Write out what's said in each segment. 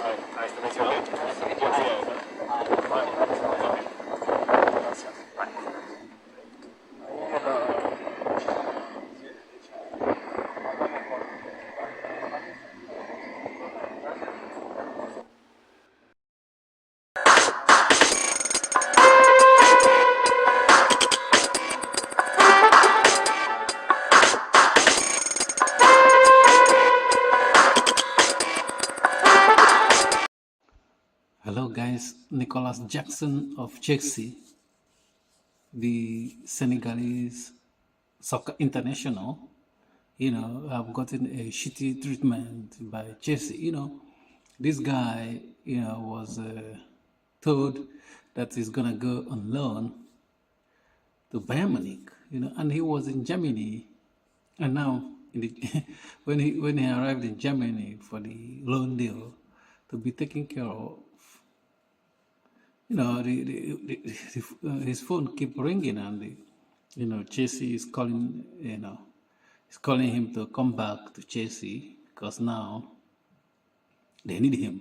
Nice to meet you. What's Hello, guys. Nicolas Jackson of Chelsea, the Senegalese soccer international, have gotten a shitty treatment by Chelsea. This guy, was told that he's gonna go on loan to Bayern Munich, and he was in Germany, and now when he arrived in Germany for the loan deal to be taken care of, his phone keep ringing, and Chelsea is calling, is calling him to come back to Chelsea because now they need him.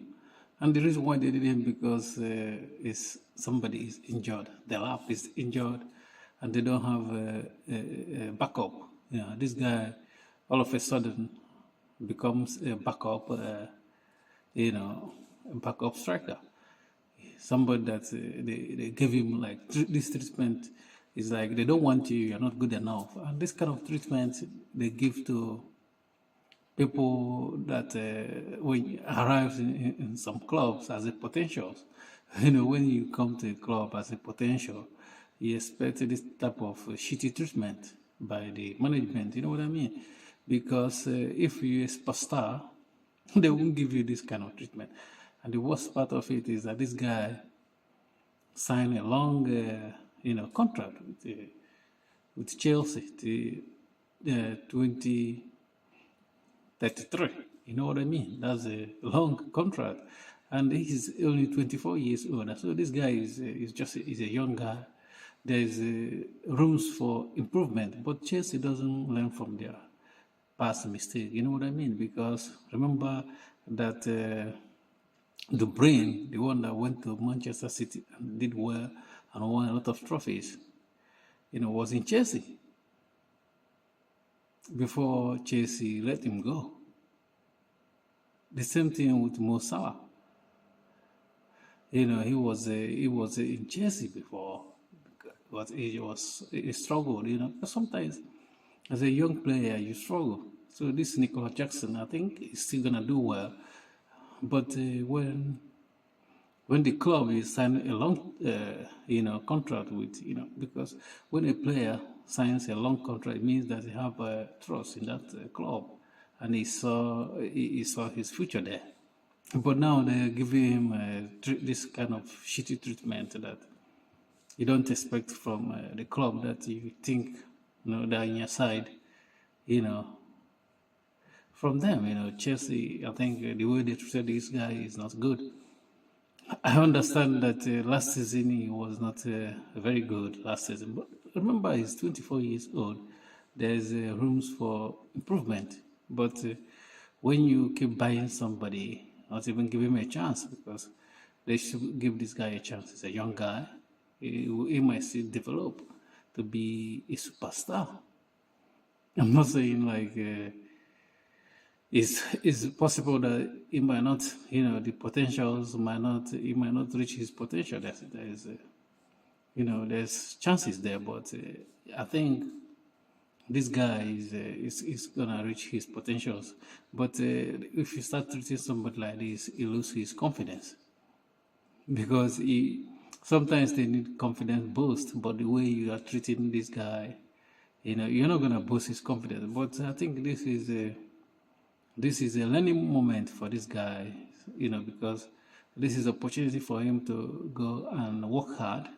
And the reason why they need him because is somebody is injured, the lap is injured, and they don't have a backup. This guy all of a sudden becomes a backup, a backup striker. Somebody that they give him like this treatment is like they don't want you, you're not good enough. And this kind of treatment they give to people that when arrives in some clubs as a potentials. When you come to a club as a potential, you expect this type of shitty treatment by the management. You know what I mean? Because if you're a superstar, they won't give you this kind of treatment. And the worst part of it is that this guy signed a long, contract with Chelsea to 2033. You know what I mean? That's a long contract, and he's only 24 years old. So this guy is a young guy. There's rooms for improvement, but Chelsea doesn't learn from their past mistake. You know what I mean? Because remember that. The brain, the one that went to Manchester City and did well and won a lot of trophies, was in Chelsea before Chelsea let him go. The same thing with Mo Salah. He was in Chelsea before, but he struggled. But sometimes as a young player you struggle. So this Nicolas Jackson, I think, is still gonna do well. But when the club is signing a long, contract with, because when a player signs a long contract, it means that he have trust in that club, and he saw his future there. But now they're giving him this kind of shitty treatment that you don't expect from the club that you think, they're on your side, From them, Chelsea, I think the way they treated this guy is not good. I understand that last season he was not very good last season, but remember he's 24 years old. There's rooms for improvement, but when you keep buying somebody, not even give him a chance, because they should give this guy a chance. He's a young guy. He might still develop to be a superstar. I'm not saying like. It's possible that he might not, the potentials might not, he might not reach his potential. There's chances there, but I think this guy is gonna reach his potentials. But if you start treating somebody like this, he loses his confidence, because sometimes they need confidence boost. But the way you are treating this guy, you're not gonna boost his confidence. But I think this is a learning moment for this guy, because this is an opportunity for him to go and work harder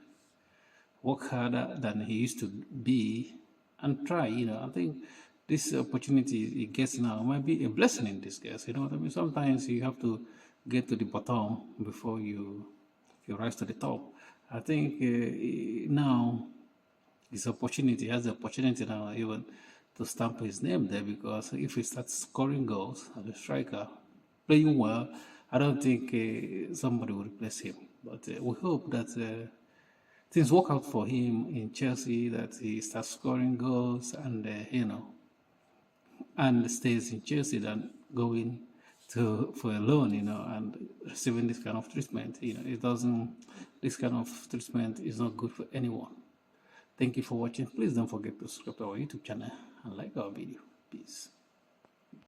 than he used to be, and try. I think this opportunity he gets now might be a blessing in disguise. You know what I mean? Sometimes you have to get to the bottom before you rise to the top. I think now his opportunity, he has the opportunity now even to stamp his name there, because if he starts scoring goals as a striker, playing well, I don't think somebody will replace him. But we hope that things work out for him in Chelsea, that he starts scoring goals and, and stays in Chelsea than going to for a loan, and receiving this kind of treatment. It doesn't. This kind of treatment is not good for anyone. Thank you for watching. Please don't forget to subscribe to our YouTube channel and like our video. Peace.